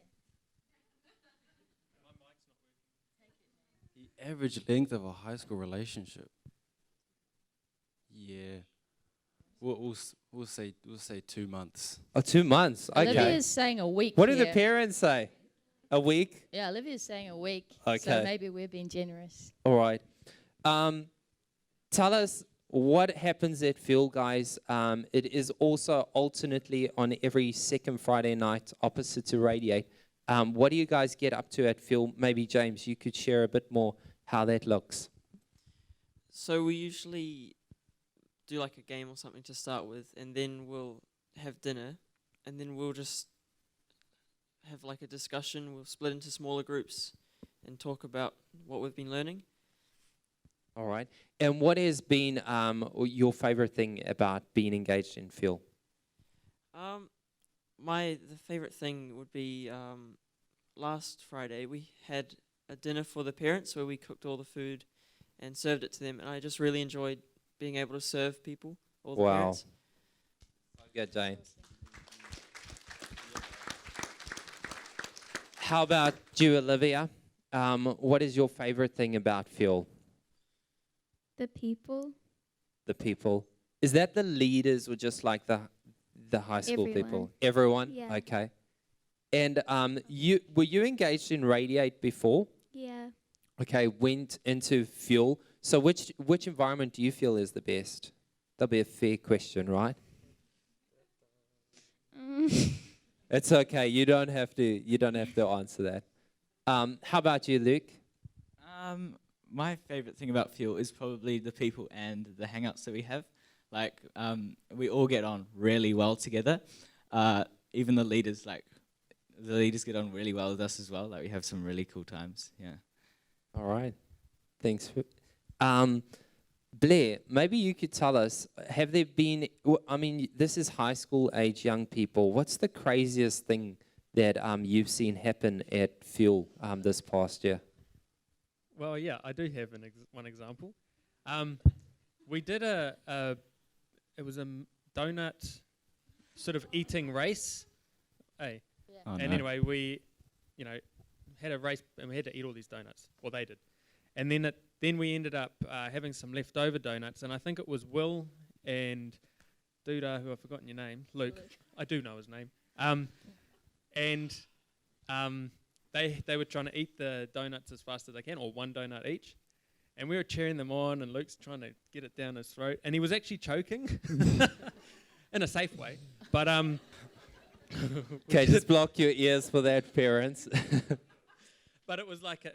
The average length of a high school relationship. Yeah. We'll say 2 months. Oh, 2 months. Okay. Olivia's saying a week. What do the here. parents say? A week? Yeah, Olivia's saying a week. Okay. So maybe we're being generous. All right. Tell us what happens at Fuel, guys. It is also alternately on every second Friday night opposite to Radiate. What do you guys get up to at Fuel? Maybe, James, you could share a bit more how that looks. So we usually do like a game or something to start with, and then we'll have dinner, and then we'll just have like a discussion. We'll split into smaller groups and talk about what we've been learning. All right. And what has been your favorite thing about being engaged in Fuel? The favorite thing would be last Friday we had a dinner for the parents where we cooked all the food and served it to them, and I just really enjoyed being able to serve people, all the parents. So good, Jane. How about you, Olivia? What is your favorite thing about Fuel? The people. The people. Is that the leaders or just like the high school people? Everyone? Yeah. Okay. And were you engaged in Radiate before? Yeah. Okay, went into Fuel. So which environment do you feel is the best? That'll be a fair question, right? It's okay. You don't have to answer that. How about you, Luke? My favorite thing about Fuel is probably the people and the hangouts that we have. Like, we all get on really well together. Even the leaders get on really well with us as well. Like, we have some really cool times. Yeah. All right. Thanks. Blair, maybe you could tell us, have there been, I mean, this is high school age young people. What's the craziest thing that you've seen happen at Fuel this past year? Well, yeah, I do have one example. We did it was a donut sort of eating race. Hey. Yeah. Oh, And no. anyway, we, had a race and we had to eat all these donuts. Well, they did. And then we ended up having some leftover donuts, and I think it was Will and Duda, who I've forgotten your name, Luke. I do know his name. They were trying to eat the donuts as fast as they can, or one donut each. And we were cheering them on, and Luke's trying to get it down his throat. And he was actually choking in a safe way. But Okay, just block your ears for that, parents. But it was like a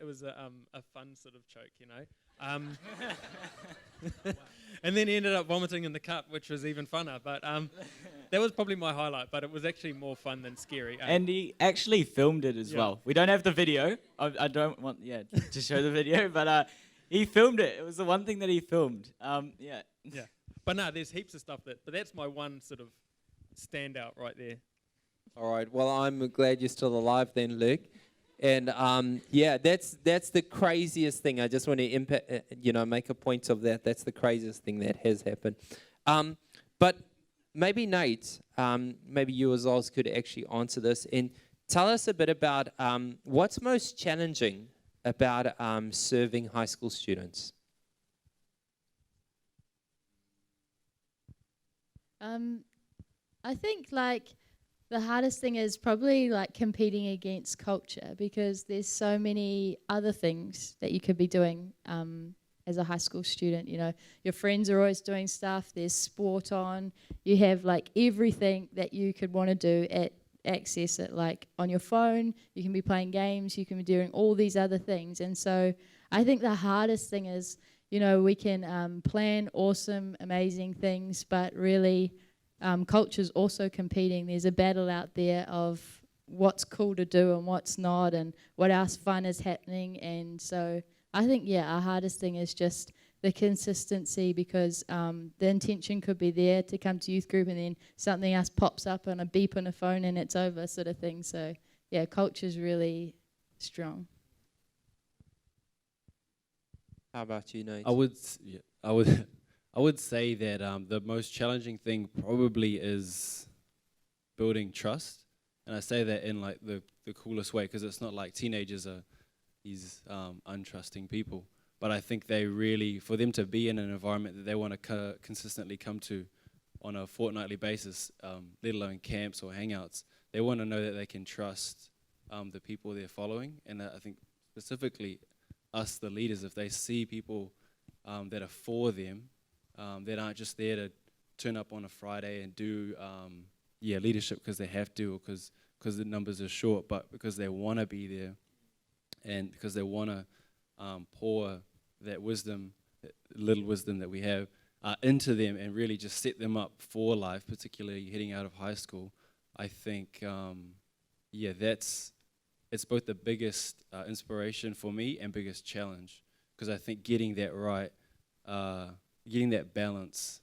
fun sort of choke, And then he ended up vomiting in the cup, which was even funner. But that was probably my highlight. But it was actually more fun than scary. And he actually filmed it as well. We don't have the video. I don't want to show the video, but he filmed it. It was the one thing that he filmed. Yeah. Yeah. But no, there's heaps of stuff but that's my one sort of standout right there. All right. Well, I'm glad you're still alive then, Luke. And that's the craziest thing. I just want to make a point of that. That's the craziest thing that has happened. But maybe Nate, maybe you as well could actually answer this and tell us a bit about what's most challenging about serving high school students. I think the hardest thing is probably competing against culture, because there's so many other things that you could be doing as a high school student. Your friends are always doing stuff. There's sport on. You have everything that you could want to do access it on your phone. You can be playing games. You can be doing all these other things. And so I think the hardest thing is, we can plan awesome, amazing things, but really culture's also competing. There's a battle out there of what's cool to do and what's not, and what else fun is happening. And so I think, our hardest thing is just the consistency, because the intention could be there to come to youth group and then something else pops up on a beep on a phone and it's over, sort of thing. So yeah, culture's really strong. How about you, Nate? I would say that the most challenging thing probably is building trust, and I say that in like the coolest way, because it's not like teenagers are these untrusting people, but I think they really, for them to be in an environment that they want to consistently come to on a fortnightly basis, let alone camps or hangouts, they want to know that they can trust the people they're following, and I think specifically us, the leaders, if they see people that are for them, that aren't just there to turn up on a Friday and do leadership because they have to, or because the numbers are short, but because they want to be there, and because they want to pour that wisdom, that little wisdom that we have, into them, and really just set them up for life, particularly heading out of high school. I think, it's both the biggest inspiration for me and biggest challenge, because I think getting that right, getting that balance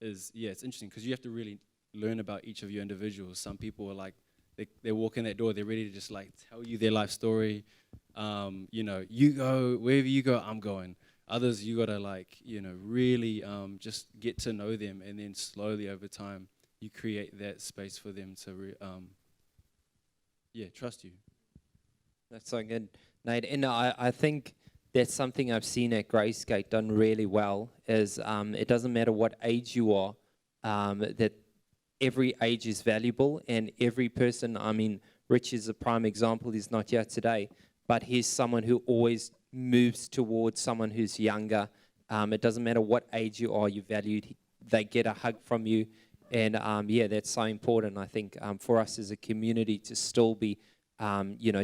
is, it's interesting, because you have to really learn about each of your individuals. Some people are like, they walk in that door, they're ready to just like tell you their life story. You go, wherever you go, I'm going. Others, you gotta really just get to know them, and then slowly over time, you create that space for them to trust you. That's so good, Nate. And I think that's something I've seen at Gracegate done really well, is it doesn't matter what age you are, that every age is valuable, and every person, I mean, Rich is a prime example, he's not here today, but he's someone who always moves towards someone who's younger. It doesn't matter what age you are, you're valued. They get a hug from you. And that's so important, I think, for us as a community to still be,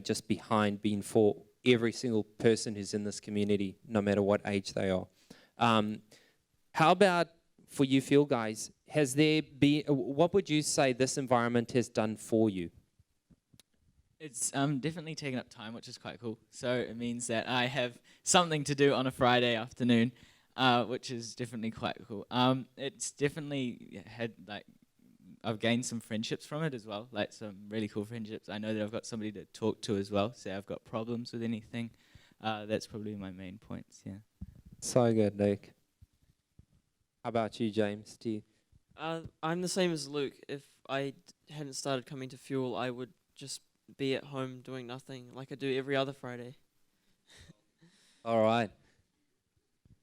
just behind, being for every single person who's in this community, no matter what age they are. How about for you, Phil, guys? Has there been, what would you say this environment has done for you? It's definitely taken up time, which is quite cool. So it means that I have something to do on a Friday afternoon, which is definitely quite cool. It's definitely had, I've gained some friendships from it as well, like some really cool friendships. I know that I've got somebody to talk to as well, say I've got problems with anything. That's probably my main points, yeah. So good, Luke. How about you, James? Do you? I'm the same as Luke. If I hadn't started coming to Fuel, I would just be at home doing nothing like I do every other Friday. All right.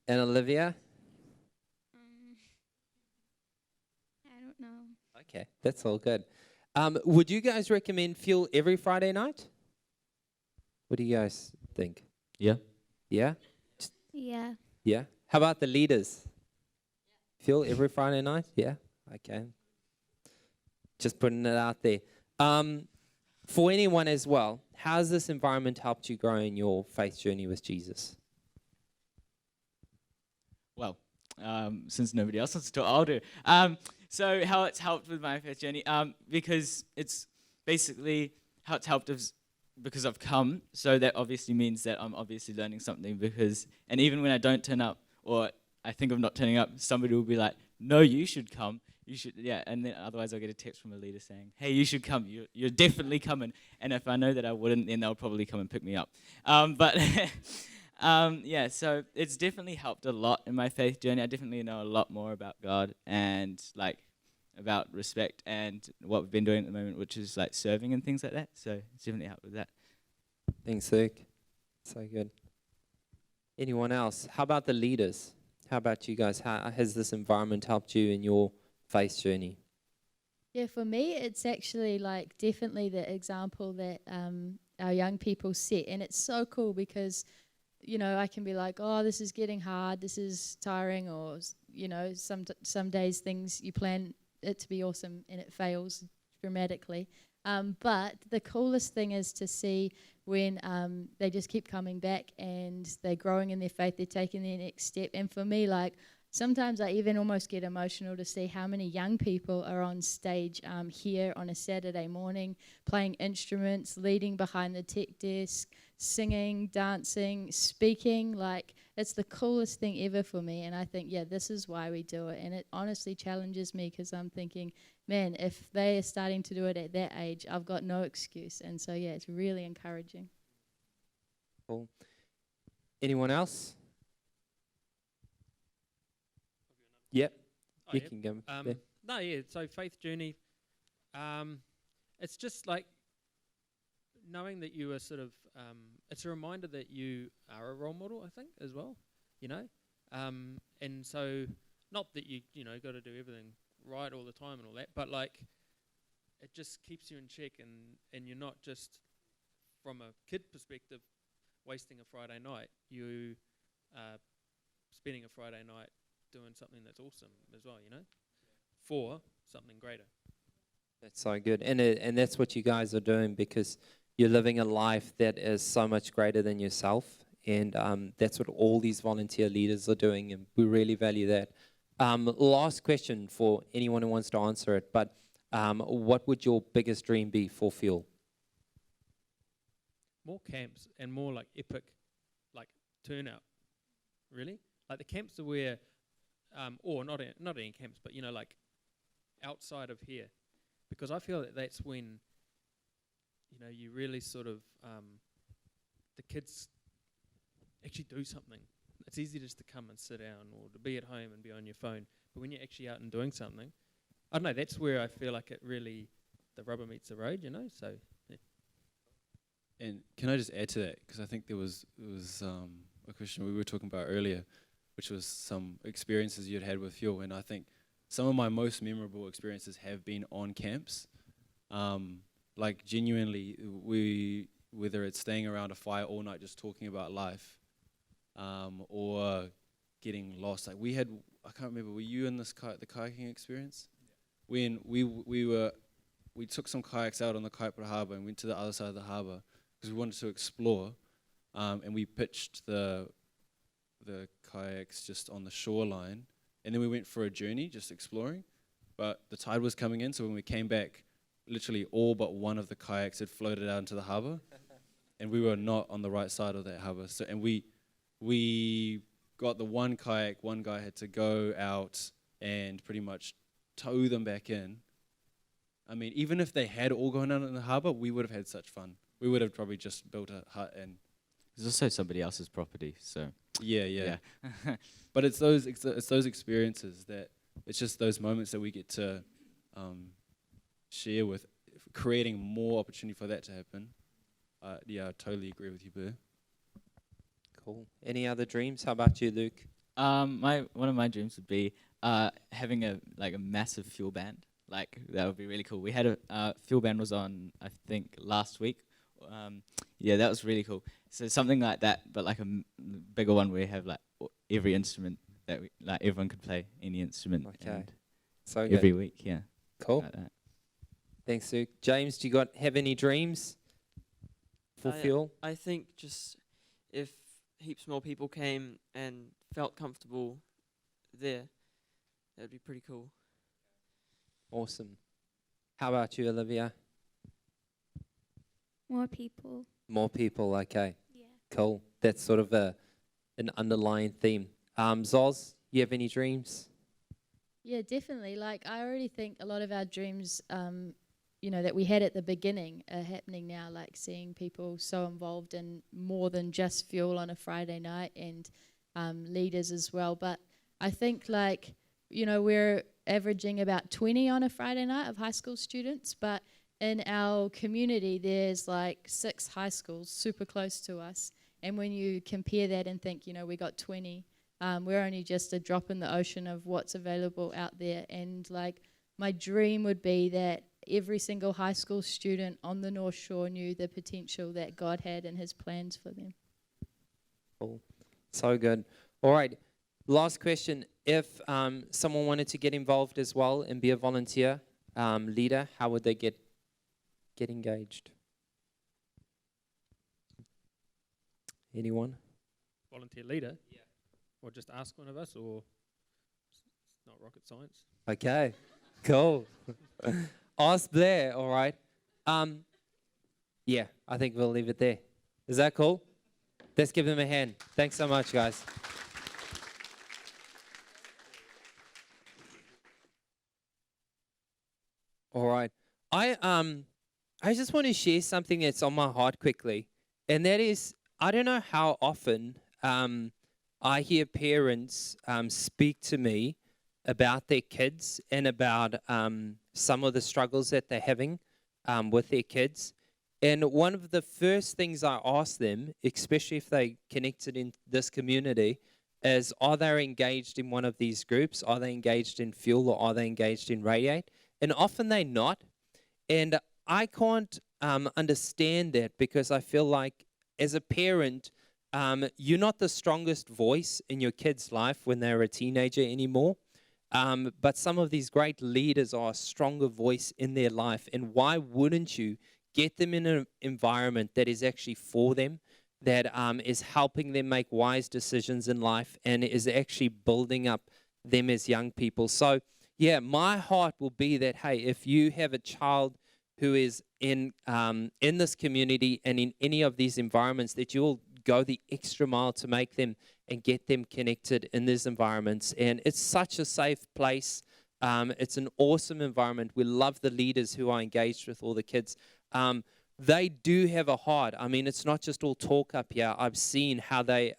And Olivia? I don't know. Okay, that's all good. Would you guys recommend Fuel every Friday night? What do you guys think? Yeah. Yeah? Yeah. Yeah? How about the leaders? Fuel every Friday night? Yeah? Okay. Just putting it out there. For anyone as well, how has this environment helped you grow in your faith journey with Jesus? Well, since nobody else wants to talk, I'll do. So how it's helped with my faith journey, because it's basically how it's helped is because I've come, so that obviously means that I'm obviously learning something, and even when I don't turn up, or I think of not turning up, somebody will be like, no, you should come. You should, and then otherwise I'll get a text from a leader saying, hey, you should come, you're definitely coming. And if I know that I wouldn't, then they'll probably come and pick me up. So it's definitely helped a lot in my faith journey. I definitely know a lot more about God and about respect and what we've been doing at the moment, which is serving and things like that. So it's definitely helped with that. Thanks, Luke. So good. Anyone else? How about the leaders? How about you guys? How has this environment helped you in your faith journey? Yeah, for me, it's actually definitely the example that our young people set. And it's so cool because, I can be like, oh, this is getting hard, this is tiring, or, some days things you plan it to be awesome and it fails dramatically. But the coolest thing is to see when they just keep coming back and they're growing in their faith, they're taking their next step. And for me, sometimes I even almost get emotional to see how many young people are on stage here on a Saturday morning, playing instruments, leading behind the tech desk, singing, dancing, speaking. Like, it's the coolest thing ever for me. And I think, yeah, this is why we do it. And it honestly challenges me, because I'm thinking, man, if they are starting to do it at that age, I've got no excuse. And so, yeah, it's really encouraging. Cool. Anyone else? Yep. Oh, You yep. can go. No, yeah. So faith journey, it's just like knowing that you are sort of. It's a reminder that you are a role model, I think, as well. You know, and so not that you got to do everything right all the time and all that, but like it just keeps you in check, and you're not just from a kid perspective wasting a Friday night. You are spending a Friday night doing something that's awesome as well, for something greater. That's so good. And that's what you guys are doing, because you're living a life that is so much greater than yourself. And that's what all these volunteer leaders are doing, and we really value that. Last question for anyone who wants to answer it, but what would your biggest dream be for Fuel? More camps and more like epic, like turnout. Really, like the camps are where, or not in camps, but like outside of here, because I feel that that's when you really sort of the kids actually do something. It's easy just to come and sit down or to be at home and be on your phone, but when you're actually out and doing something, I don't know, that's where I feel like it really, the rubber meets the road, so yeah. And can I just add to that, because I think there was a question we were talking about earlier, which was some experiences you'd had with Fuel, and I think some of my most memorable experiences have been on camps. Like genuinely, whether it's staying around a fire all night just talking about life, or getting lost. Like I can't remember, were you in the kayaking experience? When we took some kayaks out on the Kaipara Harbour and went to the other side of the harbour because we wanted to explore, and we pitched the kayaks just on the shoreline, and then we went for a journey just exploring, but the tide was coming in, so when we came back, literally all but one of the kayaks had floated out into the harbour, and we were not on the right side of that harbour. So, and we got the one kayak, one guy had to go out and pretty much tow them back in. I mean, even if they had all gone out in the harbour, we would have had such fun. We would have probably just built a hut and... It's also somebody else's property, so... Yeah. But it's those experiences that... It's just those moments that we get to share with, creating more opportunity for that to happen. I totally agree with you, Boo. Cool. Any other dreams? How about you, Luke? One of my dreams would be having a massive Fuel band. Like, that would be really cool. We had a Fuel band was on, I think, last week. Yeah, that was really cool. So something like that, but like a bigger one where we have like every instrument that everyone could play any instrument. Okay. So every week, yeah. Cool. Like that. Thanks, Luke. James, do you have any dreams for Fuel? I think just if heaps more people came and felt comfortable there, that would be pretty cool. Awesome. How about you, Olivia? More people. More people, okay. Yeah. Cool. That's sort of an underlying theme. Zoz, you have any dreams? Yeah, definitely. Like, I already think a lot of our dreams, that we had at the beginning are happening now, like seeing people so involved in more than just Fuel on a Friday night, and leaders as well. But I think, we're averaging about 20 on a Friday night of high school students, but in our community, there's 6 high schools super close to us. And when you compare that and think, we got 20, we're only just a drop in the ocean of what's available out there. And my dream would be that every single high school student on the North Shore knew the potential that God had and his plans for them. Cool. So good. All right. Last question. If someone wanted to get involved as well and be a volunteer leader, how would they get engaged? Anyone? Volunteer leader? Yeah. Or just ask one of us, or not rocket science. Okay, cool. Ask Blair, all right. Yeah, I think we'll leave it there. Is that cool? Let's give them a hand. Thanks so much, guys. All right. I just want to share something that's on my heart quickly, and that is, I don't know how often I hear parents speak to me about their kids and about some of the struggles that they're having with their kids. And one of the first things I ask them, especially if they connected in this community, is, are they engaged in one of these groups? Are they engaged in Fuel, or are they engaged in Radiate? And often they're not. And I can't understand that, because I feel like as a parent, you're not the strongest voice in your kid's life when they're a teenager anymore. But some of these great leaders are a stronger voice in their life. And why wouldn't you get them in an environment that is actually for them, that is helping them make wise decisions in life, and is actually building up them as young people? So, yeah, my heart will be that, hey, if you have a child who is in this community and in any of these environments, that you will go the extra mile to make them and get them connected in these environments. And it's such a safe place. It's an awesome environment. We love the leaders who are engaged with all the kids. They do have a heart. I mean, it's not just all talk up here. I've seen how they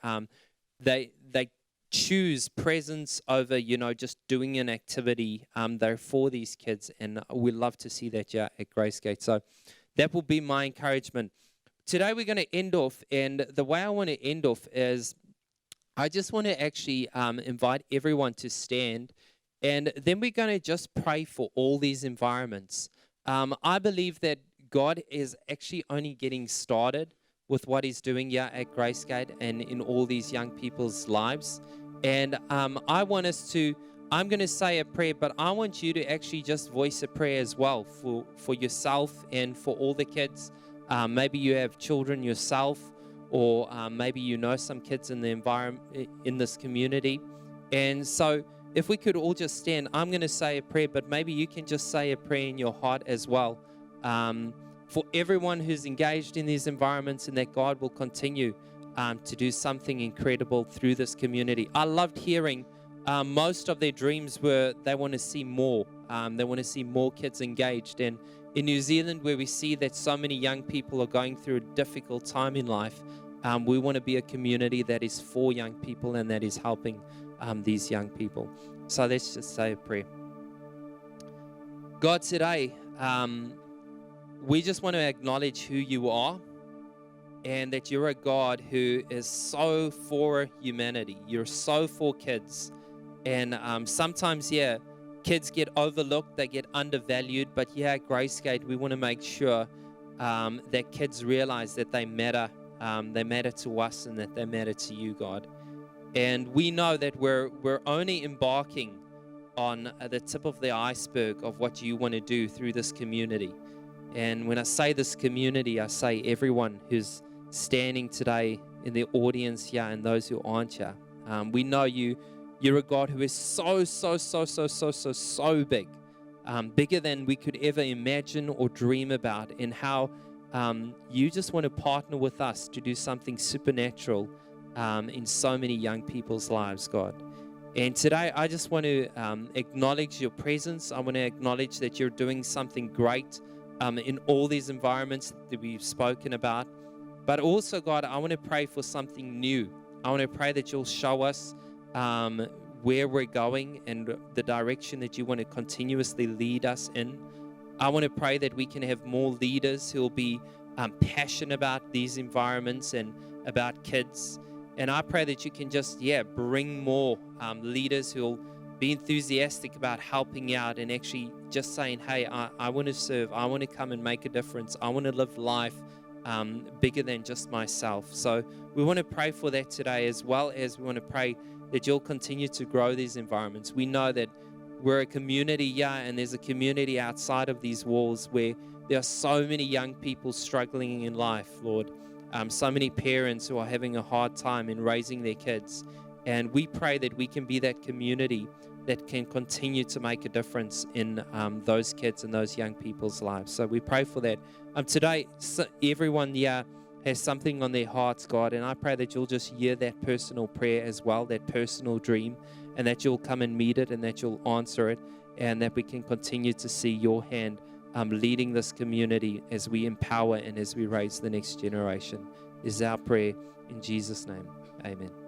choose presence over, just doing an activity. They're for these kids, and we love to see that here at Gracegate. So that will be my encouragement. Today we're going to end off, and the way I want to end off is I just want to actually invite everyone to stand, and then we're going to just pray for all these environments. I believe that God is actually only getting started with what he's doing here at Gracegate and in all these young people's lives. And I want us to, I'm going to say a prayer, but I want you to actually just voice a prayer as well for yourself and for all the kids. Maybe you have children yourself, or maybe you know some kids in the environment, in this community. And so if we could all just stand, I'm going to say a prayer, but maybe you can just say a prayer in your heart as well. For everyone who's engaged in these environments, and that God will continue to do something incredible through this community. I loved hearing most of their dreams were they want to see more. They want to see more kids engaged. And in New Zealand, where we see that so many young people are going through a difficult time in life, we want to be a community that is for young people and that is helping these young people. So let's just say a prayer. God, today, we just want to acknowledge who you are, and that you're a God who is so for humanity. You're so for kids. And sometimes, kids get overlooked, they get undervalued, but here at Gracegate, we want to make sure that kids realize that they matter to us, and that they matter to you, God. And we know that we're only embarking on the tip of the iceberg of what you want to do through this community. And when I say this community, I say everyone who's standing today in the audience here and those who aren't here. We know you're a God who is so big, bigger than we could ever imagine or dream about, and how you just want to partner with us to do something supernatural in so many young people's lives, God. And today, I just want to acknowledge your presence. I want to acknowledge that you're doing something great in all these environments that we've spoken about. But also, God, I want to pray for something new. I want to pray that you'll show us where we're going and the direction that you want to continuously lead us in. I want to pray that we can have more leaders who will be passionate about these environments and about kids. And I pray that you can just, bring more leaders who will be enthusiastic about helping out and actually just saying, hey, I want to serve. I want to come and make a difference. I want to live life bigger than just myself. So we want to pray for that today, as well as we want to pray that you'll continue to grow these environments. We know that we're a community, and there's a community outside of these walls where there are so many young people struggling in life, Lord. So many parents who are having a hard time in raising their kids. And we pray that we can be that community that can continue to make a difference in those kids and those young people's lives. So we pray for that. Today, everyone here has something on their hearts, God, and I pray that you'll just hear that personal prayer as well, that personal dream, and that you'll come and meet it, and that you'll answer it, and that we can continue to see your hand leading this community as we empower and as we raise the next generation. This is our prayer in Jesus' name. Amen.